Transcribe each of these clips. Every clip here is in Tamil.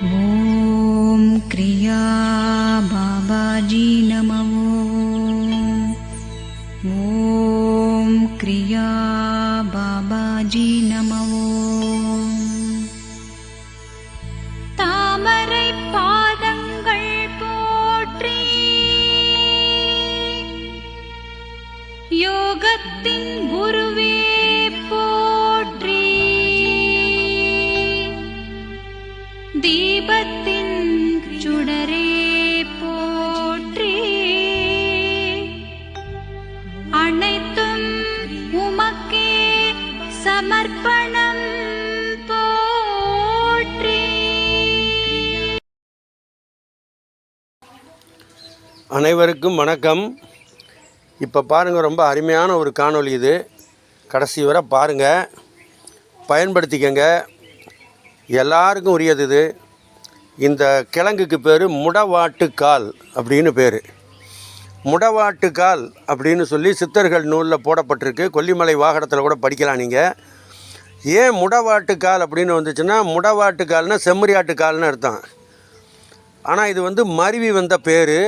ஓம் கிரியா பாபாஜி நமோ. ஓம் கிரியா பாபாஜி நமோ. தாமரை பாதங்கள் போற்றி, யோகத்தின் குருவே போற்றி, தீபத்தின் சுடரே போற்றி, அனைத்தும் உமக்கே சமர்ப்பணம் போற்றி. அனைவருக்கும் வணக்கம். இப்போ பாருங்கள், ரொம்ப அருமையான ஒரு காணொளி இது. கடைசி வரை பாருங்கள், பயன்படுத்திக்கங்க. எல்லாருக்கும் உரியது இது. இந்த கிழங்குக்கு பேர் முடவாட்டுக்கால் அப்படின்னு பேர். முடவாட்டுக்கால் அப்படின்னு சொல்லி சித்தர்கள் நூலில் போடப்பட்டிருக்கு. கொல்லிமலை வாகனத்தில் கூட படிக்கலாம் நீங்கள். ஏன் முடவாட்டுக்கால் அப்படின்னு வந்துச்சுன்னா, முடவாட்டுக்கால்னால் செம்மறியாட்டுக்கால்னு அர்த்தம். ஆனால் இது வந்து மருவி வந்த பேர்.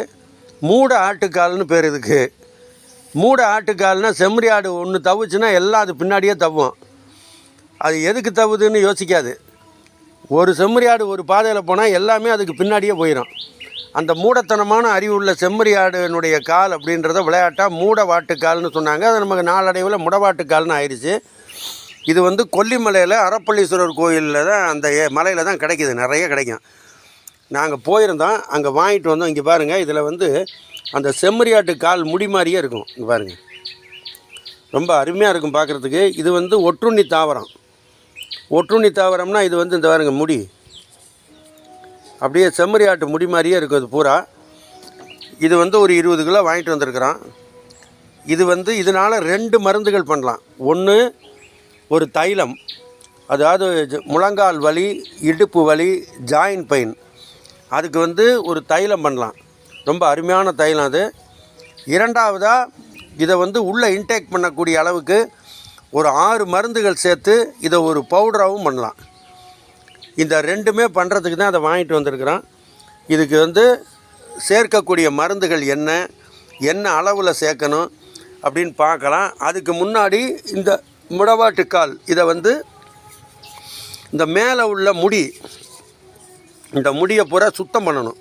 மூட ஆட்டுக்கால்னு பேர் இதுக்கு. மூட ஆட்டுக்கால்னால் செம்மறி ஆடு ஒன்று தவுச்சுன்னா எல்லாம் அது பின்னாடியே தவ்வும். அது எதுக்கு தவுதுன்னு யோசிக்காது. ஒரு செம்மறி ஆடு ஒரு பாதையில் போனால் எல்லாமே அதுக்கு பின்னாடியே போயிடும். அந்த மூடத்தனமான அறிவுள்ள செம்மறி ஆடுனுடைய கால் அப்படின்றத விளையாட்டாக மூட வாட்டுக்கால்னு சொன்னாங்க. அது நமக்கு நாளடைவில் முடவாட்டுக்கால்னு ஆயிடுச்சு. இது வந்து கொல்லிமலையில் அறப்பள்ளீஸ்வரர் கோயிலில் தான், அந்த மலையில் தான் கிடைக்கிது. நிறைய கிடைக்கும். நாங்கள் போயிருந்தோம், அங்கே வாங்கிட்டு வந்தோம். இங்கே பாருங்கள், இதில் வந்து அந்த செம்மறியாட்டு கால் முடி மாதிரியே இருக்கும். இங்கே பாருங்கள், ரொம்ப அருமையாக இருக்கும் பார்க்குறதுக்கு. இது வந்து ஒட்டுண்ணி தாவரம். ஒட்டுண்ணி தாவரம்னா இது வந்து இந்த பாருங்கள் முடி அப்படியே செம்மறியாட்டு முடி மாதிரியே இருக்கும். இது பூரா இது வந்து ஒரு 20 கிலோ வாங்கிட்டு வந்திருக்கிறோம். இது வந்து இதனால் 2 மருந்துகள் பண்ணலாம். ஒன்று ஒரு தைலம், அதாவது முழங்கால் வலி, இடுப்பு வலி, ஜாயின் பெயின், அதுக்கு வந்து ஒரு தைலம் பண்ணலாம். ரொம்ப அருமையான தைலம் அது. இரண்டாவதாக இதை வந்து உள்ளே இன்டேக் பண்ணக்கூடிய அளவுக்கு ஒரு 6 மருந்துகள் சேர்த்து இதை ஒரு பவுடராகவும் பண்ணலாம். இந்த 2மே பண்ணுறதுக்கு தான் அதை வாங்கிட்டு வந்திருக்கிறோம். இதுக்கு வந்து சேர்க்கக்கூடிய மருந்துகள் என்ன என்ன அளவில் சேர்க்கணும் அப்படின்னு பார்க்கலாம். அதுக்கு முன்னாடி இந்த முடவாட்டுக்கால் இதை வந்து இந்த மேலே உள்ள முடி, இந்த முடியை பூரா சுத்தம் பண்ணணும்.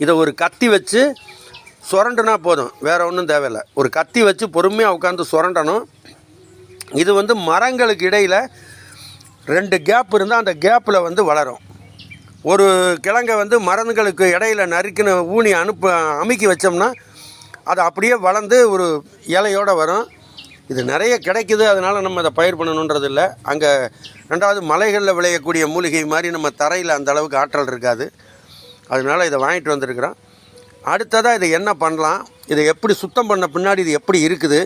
இதை ஒரு கத்தி வச்சு சுரண்டுனா போதும், வேறு ஒன்றும் தேவையில்லை. ஒரு கத்தி வச்சு பொறுமையாக உட்காந்து சுரண்டணும். இது வந்து மரங்களுக்கு இடையில் 2 கேப் இருந்தால் அந்த கேப்பில் வந்து வளரும். ஒரு கிழங்கை வந்து மரங்களுக்கு இடையில் நறுக்கின ஊனி அமுக்கி வச்சோம்னா அது அப்படியே வளர்ந்து ஒரு இலையோடு வரும். இது நிறைய கிடைக்குது, அதனால் நம்ம அதை பயிர் பண்ணணுன்றது இல்லை. அங்கே 2வது மலைகளில் விளையக்கூடிய மூலிகை மாதிரி நம்ம தரையில் அந்த அளவுக்கு ஆற்றல் இருக்காது. அதனால் இதை வாங்கிட்டு வந்திருக்கிறோம். அடுத்ததாக இதை என்ன பண்ணலாம், இதை எப்படி சுத்தம் பண்ண பின்னாடி இது எப்படி இருக்குது,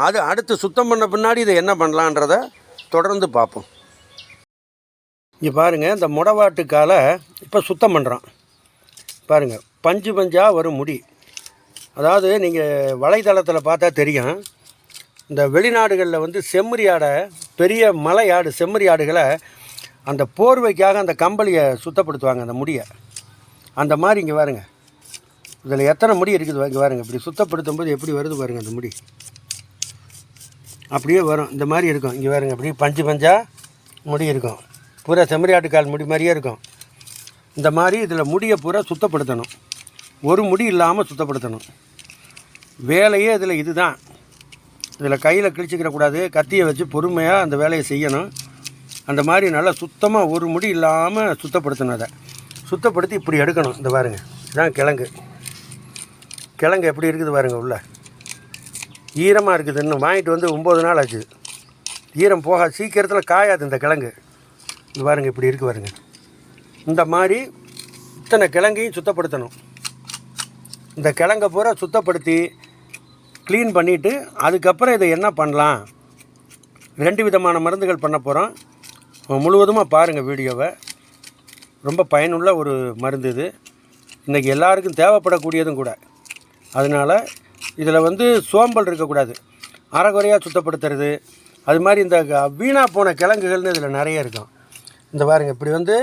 அது அடுத்து சுத்தம் பண்ண பின்னாடி இதை என்ன பண்ணலான்றதை தொடர்ந்து பார்ப்போம். இங்கே பாருங்கள், இந்த முடவாட்டுக்காலை இப்போ சுத்தம் பண்ணுறோம். பாருங்கள், பஞ்சு பஞ்சாக வரும் முடி. அதாவது நீங்கள் வலைத்தளத்தில் பார்த்தா தெரியும், இந்த வெளிநாடுகளில் வந்து செம்மறி ஆடை, பெரிய மலை ஆடு செம்மறி ஆடுகளை அந்த போர்வைக்காக அந்த கம்பளியை சுத்தப்படுத்துவாங்க, அந்த முடியை. அந்த மாதிரி இங்கே பாருங்கள், இதில் எத்தனை முடி இருக்குது இங்கே பாருங்கள். இப்படி சுத்தப்படுத்தும் போது எப்படி வருது பாருங்கள், அந்த முடி அப்படியே வரும். இந்த மாதிரி இருக்கும். இங்கே பாருங்கள், அப்படியே பஞ்சு பஞ்சாக முடி இருக்கும். பூரா செம்மறி ஆட்டுக்கால் முடி மாதிரியே இருக்கும். இந்த மாதிரி இதில் முடியை பூரா சுத்தப்படுத்தணும். ஒரு முடி இல்லாமல் சுத்தப்படுத்தணும். வேலையே இதில் இதுதான். இதில் கையில் கிழிச்சிக்கிறக்கூடாது, கத்தியை வச்சு பொறுமையாக அந்த வேலையை செய்யணும். அந்த மாதிரி நல்லா சுத்தமாக ஒரு முடி இல்லாமல் சுத்தப்படுத்தணும். அதை சுத்தப்படுத்தி இப்படி எடுக்கணும். இந்த பாருங்கள், இதுதான் கிழங்கு. கிழங்கு எப்படி இருக்குது பாருங்கள், உள்ள ஈரமாக இருக்குது. இன்னும் வாங்கிட்டு வந்து 9 நாள் ஆச்சு. ஈரம் போக சீக்கிரத்தில் காயாது இந்த கிழங்கு. இது பாருங்கள், இப்படி இருக்குது பாருங்கள். இந்த மாதிரி இத்தனை கிழங்கையும் சுத்தப்படுத்தணும். இந்த கிழங்கை பூரா சுத்தப்படுத்தி க்ளீன் பண்ணிவிட்டு அதுக்கப்புறம் இதை என்ன பண்ணலாம், 2 விதமான மருந்துகள் பண்ண போகிறோம். முழுவதுமாக பாருங்கள் வீடியோவை. ரொம்ப பயனுள்ள ஒரு மருந்து இது. இன்றைக்கி எல்லாருக்கும் தேவைப்படக்கூடியதும் கூட. அதனால் இதில் வந்து சோம்பல் இருக்கக்கூடாது. அரைகுறையாக சுத்தப்படுத்துறது, அது மாதிரி இந்த வீணாக போன கிழங்குகள்னு இதில் நிறைய இருக்கும். இந்த பாருங்க இப்படி வந்து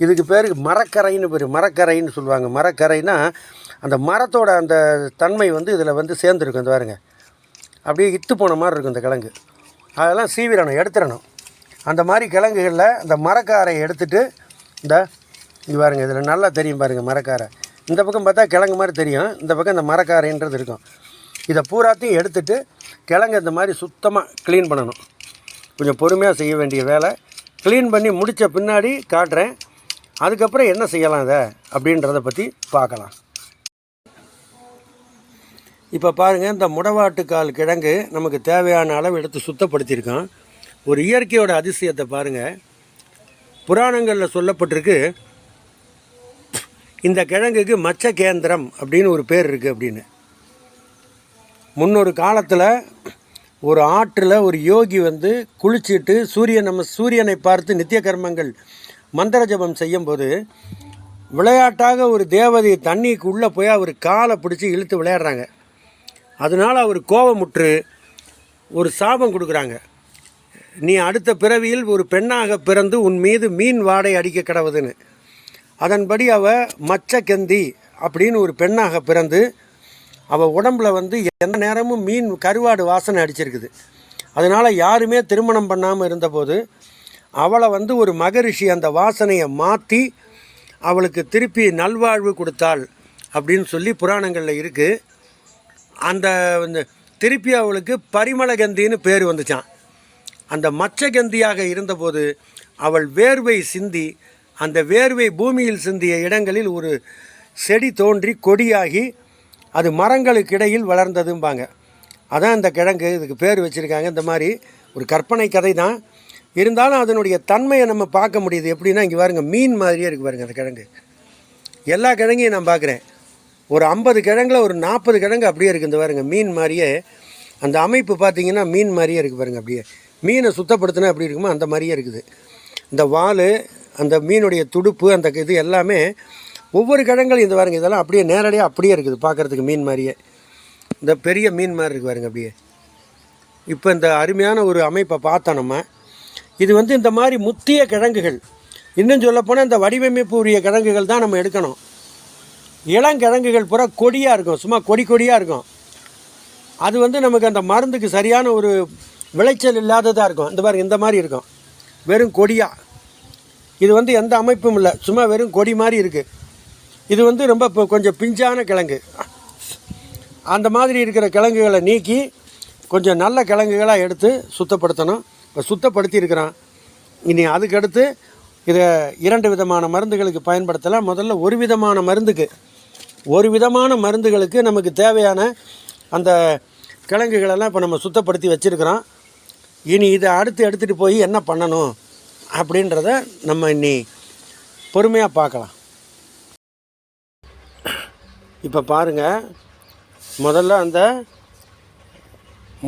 இதுக்கு பேர் மரக்கரைன்னு பேர். மரக்கரைன்னு சொல்லுவாங்க. மரக்கரைனா அந்த மரத்தோட அந்த தன்மை வந்து இதில் வந்து சேர்ந்துருக்கும். இந்த பாருங்க அப்படியே இத்து போன மாதிரி இருக்கும் இந்த கிழங்கு. அதெல்லாம் சீவிரணும், எடுத்துடணும். அந்த மாதிரி கிழங்குகளில் அந்த மரக்காரையை எடுத்துகிட்டு இங்கே பாருங்கள், இதில் நல்லா தெரியும் பாருங்கள் மரக்காரை. இந்த பக்கம் பார்த்தா கிழங்கு மாதிரி தெரியும், இந்த பக்கம் இந்த மரக்காரைன்றது இருக்கும். இதை பூராத்தையும் எடுத்துகிட்டு கிழங்கு இந்த மாதிரி சுத்தமாக க்ளீன் பண்ணணும். கொஞ்சம் பொறுமையாக செய்ய வேண்டிய வேலை. க்ளீன் பண்ணி முடித்த பின்னாடி காட்டுறேன். அதுக்கப்புறம் என்ன செய்யலாம் இதை அப்படின்றத பற்றி பார்க்கலாம். இப்போ பாருங்கள், இந்த முடவாட்டுக்கால் கிழங்கு நமக்கு தேவையான அளவு எடுத்து சுத்தப்படுத்தியிருக்கோம். ஒரு இயற்கையோட அதிசயத்தை பாருங்கள். புராணங்களில் சொல்லப்பட்டிருக்கு, இந்த கிழங்குக்கு மச்சகேந்திரம் அப்படின்னு ஒரு பேர் இருக்குது அப்படின்னு. முன்னொரு காலத்தில் ஒரு ஆற்றில் ஒரு யோகி வந்து குளிச்சுட்டு சூரியனை பார்த்து நித்திய கர்மங்கள் மந்திர ஜபம் செய்யும்போது விளையாட்டாக ஒரு தேவதை தண்ணிக்கு உள்ளே போய் அவர் காலை பிடிச்சி இழுத்து விளையாடுறாங்க. அதனால் அவர் கோபமுற்று ஒரு சாபம் கொடுக்குறாங்க. நீ அடுத்த பிறவியில் ஒரு பெண்ணாக பிறந்து உன் மீது மீன் வாடை அடிக்க கிடவுதுன்னு. அதன்படி அவள் மச்சகந்தி அப்படின்னு ஒரு பெண்ணாக பிறந்து அவள் உடம்புல வந்து எந்த நேரமும் மீன் கருவாடு வாசனை அடிச்சிருக்குது. அதனால் யாருமே திருமணம் பண்ணாமல் இருந்தபோது அவளை வந்து ஒரு மகரிஷி அந்த வாசனையை மாற்றி அவளுக்கு திருப்பி நல்வாழ்வு கொடுத்தாள் அப்படின்னு சொல்லி புராணங்களில் இருக்குது. அந்த திருப்பி அவளுக்கு பரிமளகந்தின்னு பேர் வந்துச்சான். அந்த மச்சகந்தியாக இருந்தபோது அவள் வேர்வை சிந்தி, அந்த வேர்வை பூமியில் சிந்திய இடங்களில் ஒரு செடி தோன்றி கொடியாகி அது மரங்களுக்கு இடையில் வளர்ந்ததும்பாங்க. அதான் இந்த கிழங்கு, இதுக்கு பேர் வச்சுருக்காங்க. இந்த மாதிரி ஒரு கற்பனை கதை தான், இருந்தாலும் அதனுடைய தன்மையை நம்ம பார்க்க முடியுது. எப்படின்னா இங்கே பாருங்க, மீன் மாதிரியே இருக்குது பாருங்கள் அந்த கிழங்கு. எல்லா கிழங்கையும் நான் பார்க்குறேன். ஒரு 50 கிழங்குல ஒரு 40 கிழங்கு அப்படியே இருக்குது. இந்த பாருங்க, மீன் மாதிரியே அந்த அமைப்பு பார்த்திங்கன்னா மீன் மாதிரியே இருக்குது பாருங்கள். அப்படியே மீனை சுத்தப்படுத்தினா எப்படி இருக்குமோ அந்த மாதிரியே இருக்குது. இந்த வால், அந்த மீனுடைய துடுப்பு, அந்த இது எல்லாமே ஒவ்வொரு கிழங்குலையும் இந்த பாருங்க, இதெல்லாம் அப்படியே நேரடியாக அப்படியே இருக்குது பார்க்குறதுக்கு மீன் மாதிரியே. இந்த பெரிய மீன் மாதிரி இருக்குது பாருங்க அப்படியே. இப்போ இந்த அருமையான ஒரு அமைப்பை பார்த்தோம் நம்ம. இது வந்து இந்த மாதிரி முத்திய கிழங்குகள். இன்னும் சொல்லப்போனால் இந்த வடிவமைப்பு உரிய கிழங்குகள் தான் நம்ம எடுக்கணும். இளங்கிழங்குகள் பூரா கொடியாக இருக்கும், சும்மா கொடியாக இருக்கும். அது வந்து நமக்கு அந்த மருந்துக்கு சரியான ஒரு விளைச்சல் இல்லாததாக இருக்கும். இந்த பாருங்க, இந்த மாதிரி இருக்கும், வெறும் கொடியாக. இது வந்து எந்த அமைப்பும் இல்லை, சும்மா வெறும் கொடி மாதிரி இருக்குது. இது வந்து ரொம்ப கொஞ்சம் பிஞ்சான கிழங்கு. அந்த மாதிரி இருக்கிற கிழங்குகளை நீக்கி கொஞ்சம் நல்ல கிழங்குகளாக எடுத்து சுத்தப்படுத்தணும். இப்போ சுத்தப்படுத்தி இருக்கிறான். இனி அதுக்கடுத்து இதை 2 விதமான மருந்துகளுக்கு பயன்படுத்தலாம். முதல்ல ஒரு விதமான மருந்துகளுக்கு நமக்கு தேவையான அந்த கிழங்குகளெல்லாம் இப்போ நம்ம சுத்தப்படுத்தி வச்சுருக்கிறோம். இனி இதை அடுத்து எடுத்துகிட்டு போய் என்ன பண்ணணும் அப்படின்றத நம்ம இன்னி பொறுமையாக பார்க்கலாம். இப்போ பாருங்கள், முதல்ல அந்த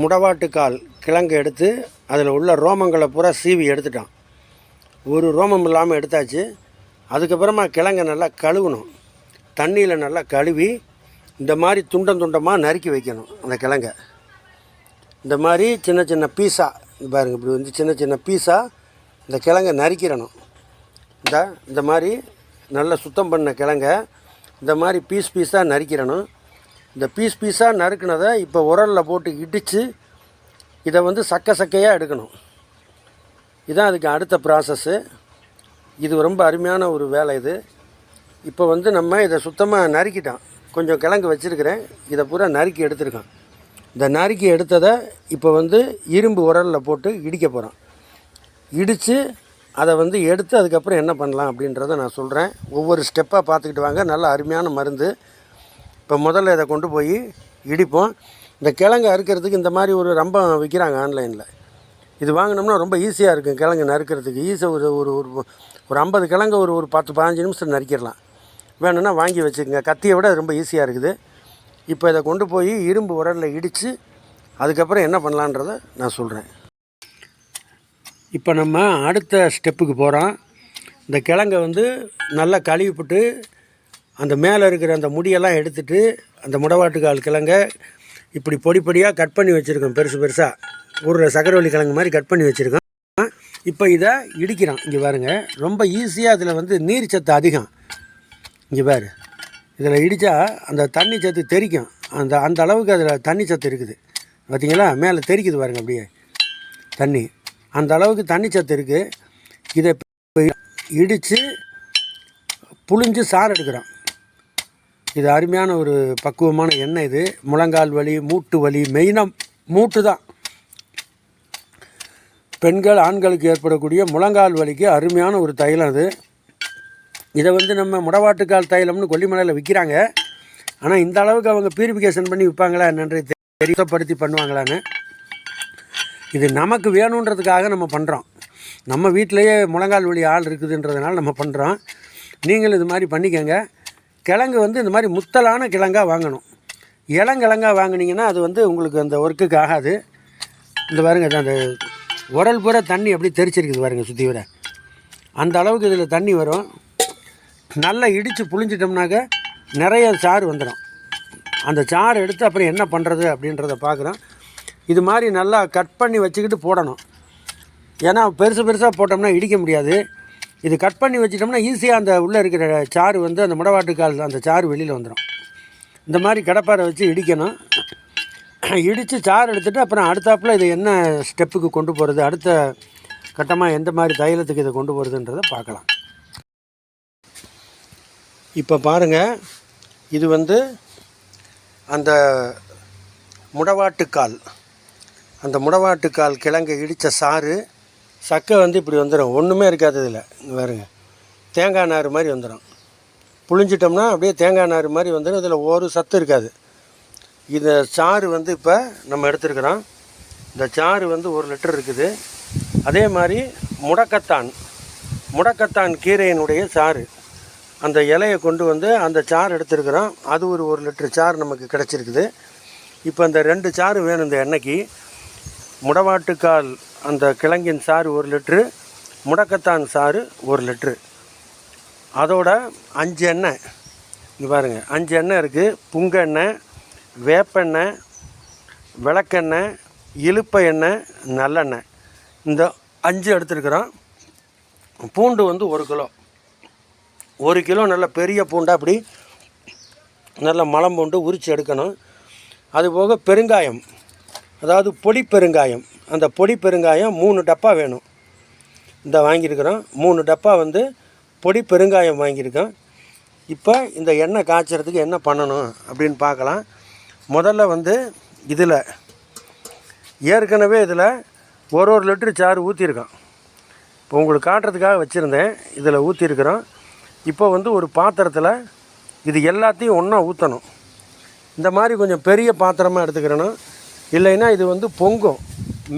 முடவாட்டுக்கால் கிழங்கு எடுத்து அதில் உள்ள ரோமங்களை பூரா சீவி எடுத்துட்டான். ஒரு ரோமம் இல்லாமல் எடுத்தாச்சு. அதுக்கப்புறமா கிழங்கை நல்லா கழுவணும். தண்ணியில் நல்லா கழுவி இந்த மாதிரி துண்டமாக நறுக்கி வைக்கணும். அந்த கிழங்கை இந்த மாதிரி சின்ன சின்ன பீஸாக பாருங்கள், இப்படி வந்து சின்ன சின்ன பீஸாக இந்த கிழங்கை நறுக்கிடணும். இந்த மாதிரி நல்லா சுத்தம் பண்ண கிழங்கை இந்த மாதிரி பீஸாக நறுக்கிடணும். இந்த பீஸாக நறுக்கினதை இப்போ உரலில் போட்டு இடித்து இதை வந்து சக்கையாக எடுக்கணும். இதுதான் அதுக்கு அடுத்த ப்ராசஸ்ஸு. இது ரொம்ப அருமையான ஒரு வேலை இது. இப்போ வந்து நம்ம இதை சுத்தமாக நறுக்கிட்டோம். கொஞ்சம் கிழங்கு வச்சுருக்கிறேன், இதை பூரா நறுக்கி எடுத்துருக்கோம். இந்த நறுக்கி எடுத்ததை இப்போ வந்து இரும்பு உரலில் போட்டு இடிக்க போகிறோம். இடித்து அதை வந்து எடுத்து அதுக்கப்புறம் என்ன பண்ணலாம் அப்படின்றத நான் சொல்கிறேன். ஒவ்வொரு ஸ்டெப்பாக பார்த்துக்கிட்டு வாங்க. நல்ல அருமையான மருந்து. இப்போ முதல்ல இதை கொண்டு போய் இடிப்போம். இந்த கிழங்கு அறுக்கிறதுக்கு இந்த மாதிரி ஒரு ரம்பம் விற்கிறாங்க ஆன்லைனில். இது வாங்கினோம்னா ரொம்ப ஈஸியாக இருக்கும் கிழங்கு நறுக்கிறதுக்கு. ஈஸியாக ஒரு 50 கிழங்கு ஒரு 10-15 நிமிஷம் நறுக்கிடலாம். வேணும்னா வாங்கி வச்சுக்கோங்க. கத்தியை விட ரொம்ப ஈஸியாக இருக்குது. இப்போ இதை கொண்டு போய் இரும்பு உரலில் இடித்து அதுக்கப்புறம் என்ன பண்ணலான்றதை நான் சொல்கிறேன். இப்போ நம்ம அடுத்த ஸ்டெப்புக்கு போகிறோம். இந்த கிழங்கை வந்து நல்லா கழுவிப்பட்டு அந்த மேலே இருக்கிற அந்த முடியெல்லாம் எடுத்துகிட்டு அந்த முடவாட்டுக்கால் கிழங்கை இப்படி பொடியாக கட் பண்ணி வச்சுருக்கோம். பெருசாக ஒரு சக்கரவள்ளி கிழங்கு மாதிரி கட் பண்ணி வச்சுருக்கோம். இப்போ இதை இடிக்கிறோம். இங்கே பாருங்க, ரொம்ப ஈஸியாக அதில் வந்து நீர் சத்து அதிகம். இங்கே பாரு, இதில் இடித்தா அந்த தண்ணி சத்து தெறிக்கும். அந்த அளவுக்கு அதில் தண்ணி சத்து இருக்குது. பார்த்தீங்களா, மேலே தெறிக்குது பாருங்கள் அப்படியே தண்ணி. அந்த அளவுக்கு தண்ணி சத்து இருக்குது. இதை இடித்து புழிஞ்சு சாறு எடுக்கிறோம். இது அருமையான ஒரு பக்குவமான எண்ணெய். இது முழங்கால் வலி, மூட்டு வலி, மெயினாக மூட்டு தான். பெண்கள் ஆண்களுக்கு ஏற்படக்கூடிய முழங்கால் வலிக்கு அருமையான ஒரு தைலம் அது. இதை வந்து நம்ம முடவாட்டுக்கால் தைலம்னு கொல்லிமலையில் விற்கிறாங்க. ஆனால் இந்த அளவுக்கு அவங்க பியூரிஃபிகேஷன் பண்ணி விற்பாங்களா என்னன்றது தெரியப்படுத்தி பண்ணுவாங்களான்னு. இது நமக்கு வேணுன்றதுக்காக நம்ம பண்ணுறோம். நம்ம வீட்டிலையே முழங்கால் வலி ஆள் இருக்குதுன்றதுனால நம்ம பண்ணுறோம். நீங்கள் இது மாதிரி பண்ணிக்கோங்க. கிழங்கு வந்து இந்த மாதிரி முத்தலான கிழங்காக வாங்கணும். இளங்கிழங்காக வாங்கினீங்கன்னா அது வந்து உங்களுக்கு அந்த ஒர்க்குக்கு ஆகாது. இந்த பாருங்க, அந்த உரல் பூரா தண்ணி அப்படியே தெரிச்சிருக்குது பாருங்கள் சுற்றி வர. அந்த அளவுக்கு இதில் தண்ணி வரும். நல்லா இடித்து புழிஞ்சிட்டோம்னாக்க நிறைய சாறு வந்துடும். அந்த சாறு எடுத்து அப்புறம் என்ன பண்ணுறது அப்படின்றத பார்க்குறோம். இது மாதிரி நல்லா கட் பண்ணி வச்சுக்கிட்டு போடணும். ஏன்னா பெருசாக போட்டோம்னா இடிக்க முடியாது. இது கட் பண்ணி வச்சிட்டோம்னா ஈஸியாக அந்த உள்ளே இருக்கிற சாறு வந்து அந்த முடவாட்டுக்கால் அந்த சாறு வெளியில் வந்துடும். இந்த மாதிரி கடப்பாரை வச்சு இடிக்கணும். இடித்து சாறு எடுத்துகிட்டு அப்புறம் அடுத்தாப்பில் இதை என்ன ஸ்டெப்புக்கு கொண்டு போகிறது, அடுத்த கட்டமாக எந்த மாதிரி தைலத்துக்கு இதை கொண்டு போகிறதுன்றதை பார்க்கலாம். இப்போ பாருங்கள், இது வந்து அந்த முடவாட்டுக்கால், அந்த முடவாட்டுக்கால் கிழங்கை இடித்த சாறு சக்கை வந்து இப்படி வந்துடும். ஒன்றுமே இருக்காது இதில். இங்கே பாருங்க, தேங்காய் நார் மாதிரி வந்துடும். புழிஞ்சிட்டோம்னா அப்படியே தேங்காய் நார் மாதிரி வந்துடும். இதில் ஒரு சத்து இருக்காது. இந்த சாறு வந்து இப்போ நம்ம எடுத்துருக்குறோம். இந்த சாறு வந்து 1 லிட்டர் இருக்குது. அதே மாதிரி முடக்கத்தான் கீரையினுடைய சாறு, அந்த இலையை கொண்டு வந்து அந்த சாறு எடுத்துருக்குறோம். அது ஒரு 1 லிட்டர் சாறு நமக்கு கிடச்சிருக்குது. இப்போ இந்த 2 சாறு வேணும் இந்த எண்ணெய்க்கு. முடவாட்டுக்கால் அந்த கிழங்கின் சாறு 1 லிட்ரு, முடக்கத்தான் சாறு 1 லிட்ரு. அதோட 5 எண்ணெய். இங்கே பாருங்கள், 5 எண்ணெய் இருக்குது. புங்க எண்ணெய், வேப்பெண்ணெய், விளக்கெண்ணெய், இலுப்பை எண்ணெய், நல்லெண்ணெய். இந்த 5 எடுத்துருக்குறோம். பூண்டு வந்து 1 கிலோ. 1 கிலோ நல்ல பெரிய பூண்டை அப்படி நல்ல மலம் பூண்டு உரித்து எடுக்கணும். அதுபோக பெருங்காயம், அதாவது பொடி பெருங்காயம். அந்த பொடி பெருங்காயம் 3 டப்பா வேணும். இந்த வாங்கியிருக்கிறோம் 3 டப்பா வந்து பொடி பெருங்காயம் வாங்கியிருக்கோம். இப்போ இந்த எண்ணெய் காய்ச்சறதுக்கு என்ன பண்ணணும் அப்படின்னு பார்க்கலாம். முதல்ல வந்து இதில் ஏற்கனவே இதில் 1 லிட்டரு சாறு ஊற்றிருக்கோம். இப்போ உங்களுக்கு காட்டுறதுக்காக வச்சுருந்தேன். இதில் ஊற்றிருக்கிறோம். இப்போ வந்து ஒரு பாத்திரத்தில் இது எல்லாத்தையும் ஒன்றா ஊற்றணும். இந்த மாதிரி கொஞ்சம் பெரிய பாத்திரமாக எடுத்துக்கிறணும். இல்லைன்னா இது வந்து பொங்கும்,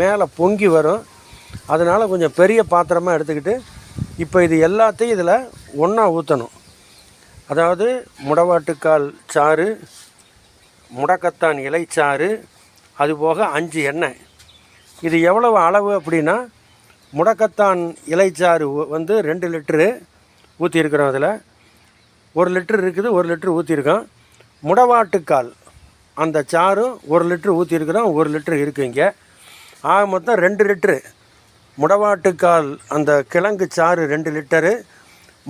மேலே பொங்கி வரும். அதனால் கொஞ்சம் பெரிய பாத்திரமாக எடுத்துக்கிட்டு இப்போ இது எல்லாத்தையும் இதில் ஒன்றா ஊற்றணும். அதாவது முடவாட்டுக்கால் சாறு, முடக்கத்தான் இலைச்சாறு, அதுபோக 5 எண்ணெய். இது எவ்வளவு அளவு அப்படின்னா, முடக்கத்தான் இலைச்சாறு வந்து 2 லிட்டரு ஊற்றிருக்கிறோம். அதில் 1 லிட்டர் இருக்குது, 1 லிட்டர் ஊற்றிருக்கோம். முடவாட்டுக்கால் அந்த சாரும் 1 லிட்டர் ஊற்றிருக்கிறோம், 1 லிட்டர் இருக்குது இங்கே. ஆக மொத்தம் 2 லிட்டரு. முடவாட்டுக்கால் அந்த கிழங்கு சாறு 2 லிட்டரு,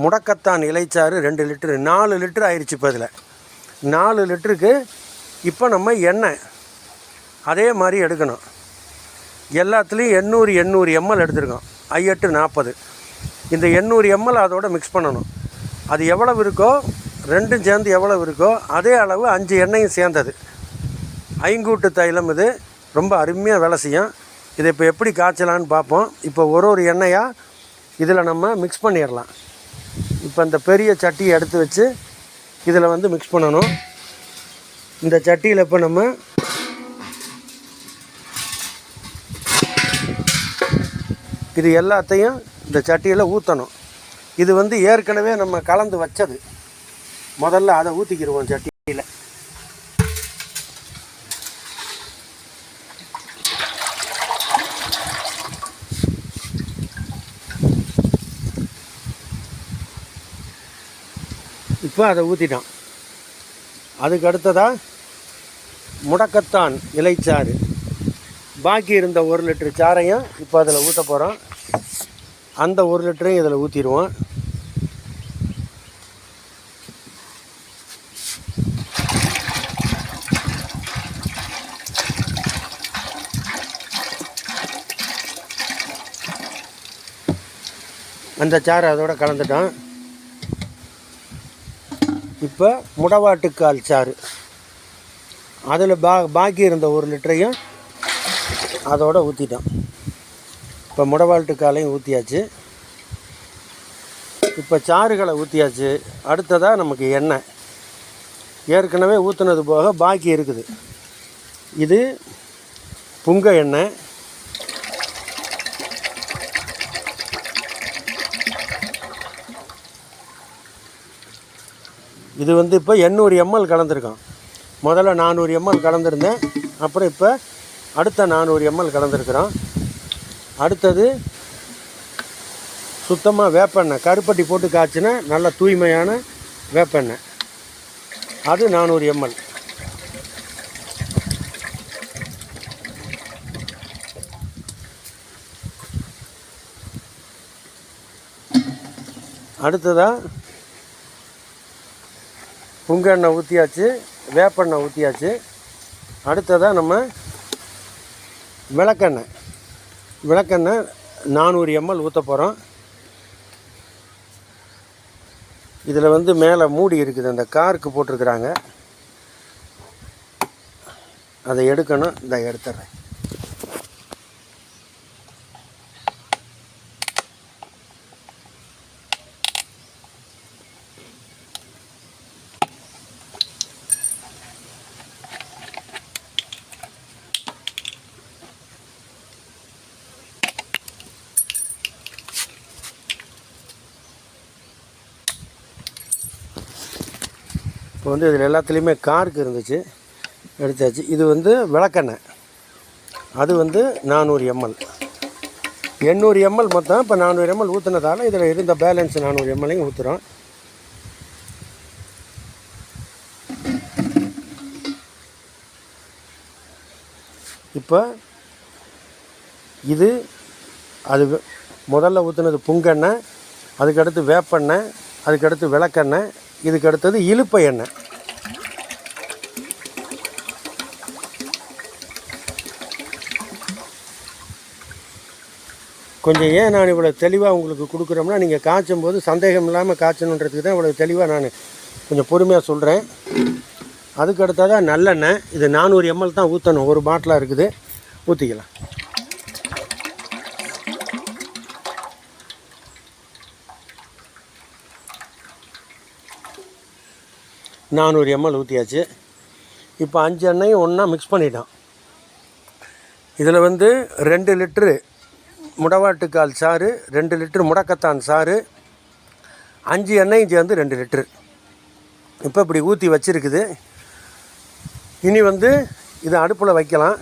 முடக்கத்தான் இலைச்சாறு 2 லிட்டரு, 4 லிட்டர் ஆயிடுச்சு. இப்போ இதில் 4 லிட்டருக்கு இப்போ நம்ம எண்ணெய் அதே மாதிரி எடுக்கணும். எல்லாத்துலேயும் 800 ml எடுத்துருக்கோம். 8 40. இந்த 800 ml அதோட மிக்ஸ் பண்ணணும். அது எவ்வளவு இருக்கோ, 2ம் சேர்ந்து எவ்வளவு இருக்கோ அதே அளவு 5 எண்ணெயும் சேர்ந்தது. ஐங்கூட்டு தைலம். இது ரொம்ப அருமையாக வேலை செய்யும். இதை இப்போ எப்படி காய்ச்சலான்னு பார்ப்போம். இப்போ ஒரு எண்ணெயாக இதில் நம்ம மிக்ஸ் பண்ணிடலாம். இப்போ இந்த பெரிய சட்டியை எடுத்து வச்சு இதில் வந்து மிக்ஸ் பண்ணணும். இந்த சட்டியில் இப்போ நம்ம இது எல்லாத்தையும் இந்த சட்டியில் ஊற்றணும். இது வந்து ஏற்கனவே நம்ம கலந்து வச்சது. முதல்ல அதை ஊற்றிக்கிடுவோம் சட்டியில். இப்போ அதை ஊற்றிட்டோம். அதுக்கு அடுத்ததாக முடக்கத்தான் இலைச்சாறு, பாக்கி இருந்த 1 லிட்டர் சாறையும் இப்போ அதில் ஊற்ற போகிறோம். அந்த 1 லிட்டரையும் இதில் ஊற்றிடுவோம். அந்த சாறு அதோட கலந்துட்டோம். இப்போ முடவாட்டுக்கால் சாறு அதில் பாக்கி இருந்த 1 லிட்டரையும் அதோட ஊற்றிட்டோம். இப்போ முடவாட்டுக்காலையும் ஊற்றியாச்சு. இப்போ சாறுகளை ஊற்றியாச்சு. அடுத்ததாக நமக்கு எண்ணெய் ஏற்கனவே ஊற்றுனது போக பாக்கி இருக்குது. இது புங்க எண்ணெய். இது வந்து இப்போ 800 ml கலந்துருக்கோம். முதல்ல 400 ml கலந்துருந்தேன். அப்புறம் இப்போ அடுத்த 400 ml கலந்துருக்குறோம். அடுத்தது சுத்தமாக வேப்பெண்ணெய், கருப்பட்டி போட்டு காய்ச்சின நல்ல தூய்மையான வேப்பெண்ணெய், அது 400 ml. அடுத்ததாக புங்க எண்ணெய் ஊற்றியாச்சு, வேப்பெண்ணெய் ஊற்றியாச்சு. அடுத்ததாக நம்ம விளக்கெண்ணெய் 400 ml ஊற்ற போகிறோம். இதில் வந்து மேலே மூடி இருக்குது, அந்த காருக்கு போட்டிருக்கிறாங்க, அதை எடுக்கணும். இதை எடுத்துட்றேன். இப்போ வந்து இதில் எல்லாத்துலேயுமே காருக்கு இருந்துச்சு, எடுத்தாச்சு. இது வந்து விளக்கெண்ணெய், அது வந்து 400 ml. 800 ml மொத்தம். இப்போ 400 ml ஊற்றுனதால இதில் இருந்த பேலன்ஸ் 400 ml ஊற்றுறோம். இப்போ இது அது முதல்ல ஊற்றுனது புங்கெண்ணெய், அதுக்கடுத்து வேப்பெண்ணெய், அதுக்கடுத்து விளக்கெண்ணெய், இதுக்கு அடுத்தது இலுப்பை எண்ணெய். கொஞ்சம் ஏன் நான் இவ்வளோ தெளிவாக உங்களுக்கு கொடுக்குறோம்னா, நீங்கள் காய்ச்சும் போது சந்தேகம் இல்லாமல் காய்ச்சணுன்றதுக்கு தான் இவ்வளோ தெளிவாக நான் கொஞ்சம் பொறுமையாக சொல்கிறேன். அதுக்கு அடுத்ததாக நல்லெண்ணெய். இது 400 ml தான் ஊற்றணும், ஒரு பாட்டிலாக இருக்குது, ஊற்றிக்கலாம். 400 ml ஊற்றியாச்சு. இப்போ 5 எண்ணெயும் ஒன்றா மிக்ஸ் பண்ணிட்டோம். இதில் வந்து 2 லிட்ரு முடவாட்டுக்கால் சாறு, 2 லிட்ரு முடக்கத்தான் சாறு, 5 எண்ணெயும் சேர்ந்து 2 லிட்ரு இப்போ இப்படி ஊற்றி வச்சுருக்குது. இனி வந்து இதை அடுப்பில் வைக்கலாம்.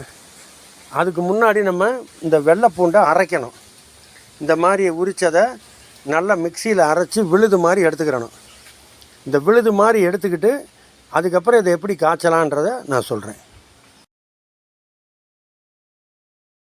அதுக்கு முன்னாடி நம்ம இந்த வெள்ளைப்பூண்டை அரைக்கணும். இந்த மாதிரி உரித்ததை நல்லா மிக்சியில் அரைச்சி விழுது மாதிரி எடுத்துக்கிறணும். இந்த விழுது மாதிரி எடுத்துக்கிட்டு அதுக்கப்புறம் இதை எப்படி காய்ச்சலான்றதை நான் சொல்கிறேன்.